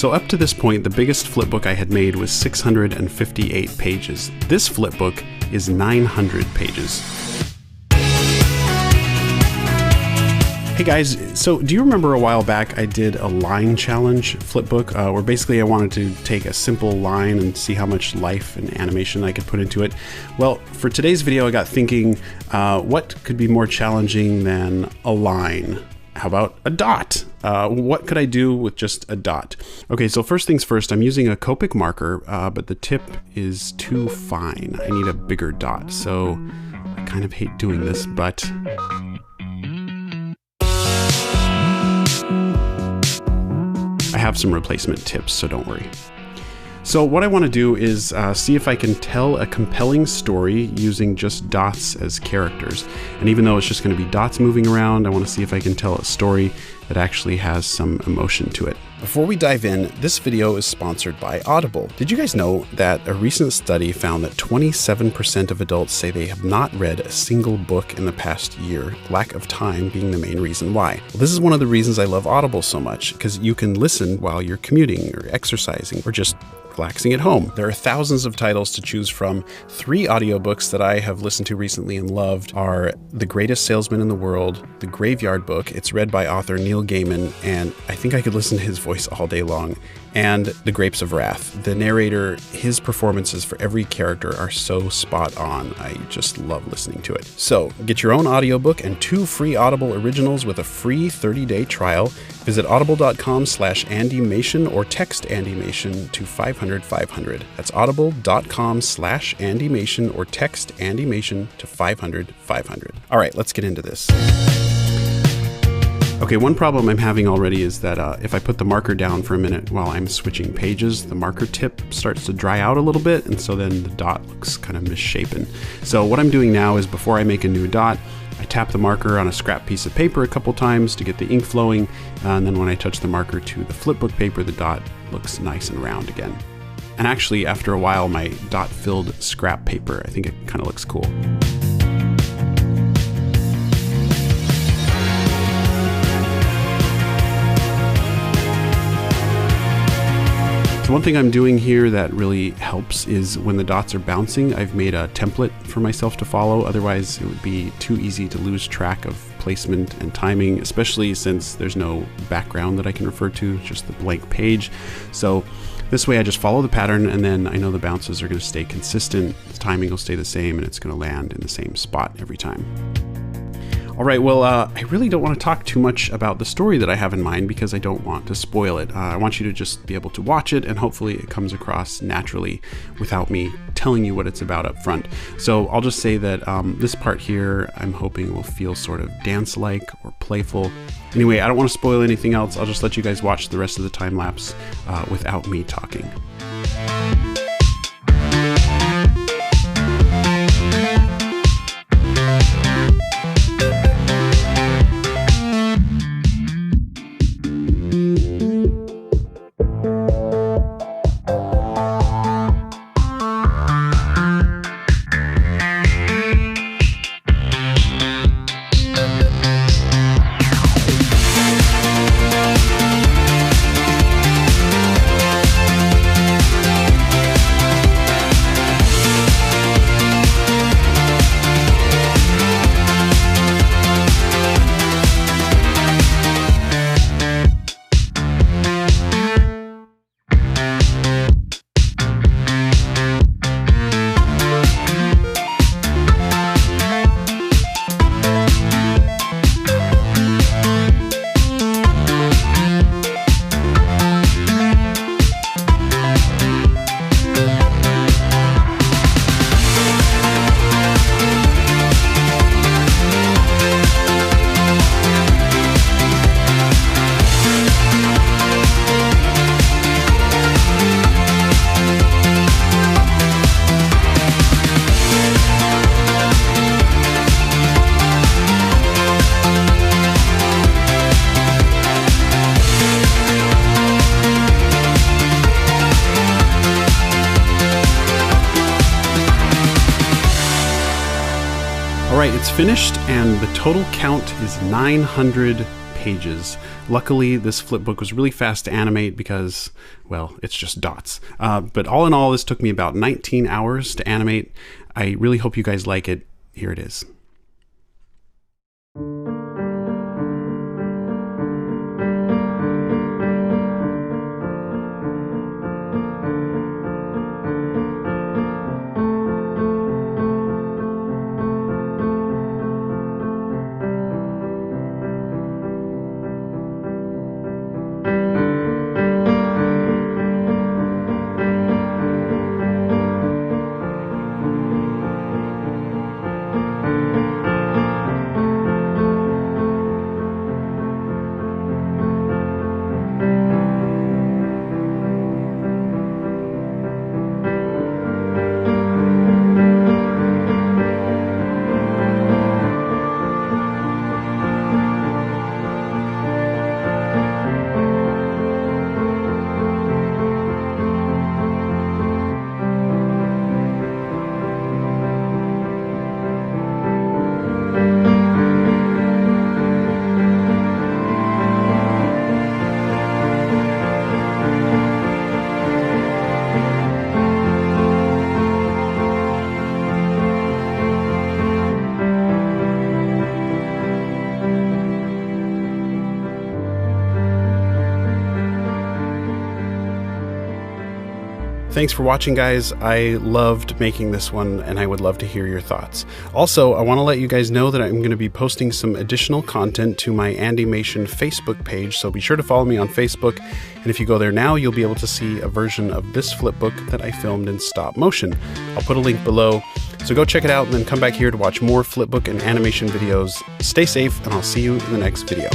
So up to this point, the biggest flipbook I had made was 658 pages. This flipbook is 900 pages. Hey guys, so do you remember a while back I did a line challenge flipbook where basically I wanted to take a simple line and see how much life and animation I could put into it? Well, for today's video I got thinking, what could be more challenging than a line? How about a dot? What could I do with just a dot? Okay, so first things first, I'm using a Copic marker, but the tip is too fine. I need a bigger dot, so I kind of hate doing this, but I have some replacement tips, so don't worry. So what I want to do is see if I can tell a compelling story using just dots as characters. And even though it's just going to be dots moving around, I want to see if I can tell a story that actually has some emotion to it. Before we dive in, this video is sponsored by Audible. Did you guys know that a recent study found that 27% of adults say they have not read a single book in the past year, lack of time being the main reason why? Well, this is one of the reasons I love Audible so much, because you can listen while you're commuting or exercising or just relaxing at home. There are thousands of titles to choose from. 3 audiobooks that I have listened to recently and loved are The Greatest Salesman in the World, The Graveyard Book. It's read by author Neil Gaiman, and I think I could listen to his voice all day long. And The Grapes of Wrath. The narrator, his performances for every character are so spot on. I just love listening to it. So get your own audiobook and 2 free Audible originals with a free 30-day trial. Visit audible.com/andymation or text andymation to 500-500. That's audible.com/andymation or text andymation to 500-500. All right, let's get into this. Okay, one problem I'm having already is that if I put the marker down for a minute while I'm switching pages, the marker tip starts to dry out a little bit, and so then the dot looks kind of misshapen. So what I'm doing now is before I make a new dot, I tap the marker on a scrap piece of paper a couple times to get the ink flowing, and then when I touch the marker to the flipbook paper, the dot looks nice and round again. And actually, after a while, my dot-filled scrap paper, I think it kind of looks cool. So one thing I'm doing here that really helps is when the dots are bouncing, I've made a template for myself to follow. Otherwise, it would be too easy to lose track of placement and timing, especially since there's no background that I can refer to, just the blank page. So this way I just follow the pattern, and then I know the bounces are going to stay consistent, the timing will stay the same, and it's going to land in the same spot every time. All right, well, I really don't want to talk too much about the story that I have in mind because I don't want to spoil it. I want you to just be able to watch it, and hopefully it comes across naturally without me telling you what it's about up front. So I'll just say that this part here, I'm hoping will feel sort of dance-like or playful. Anyway, I don't want to spoil anything else. I'll just let you guys watch the rest of the time lapse without me talking. All right, it's finished, and the total count is 900 pages. Luckily, this flipbook was really fast to animate because, well, it's just dots. But all in all, this took me about 19 hours to animate. I really hope you guys like it. Here it is. Thanks for watching, guys. I loved making this one, and I would love to hear your thoughts. Also, I want to let you guys know that I'm going to be posting some additional content to my Andymation Facebook page, so be sure to follow me on Facebook. And if you go there now, you'll be able to see a version of this flipbook that I filmed in stop motion. I'll put a link below, so go check it out and then come back here to watch more flipbook and animation videos. Stay safe, and I'll see you in the next video.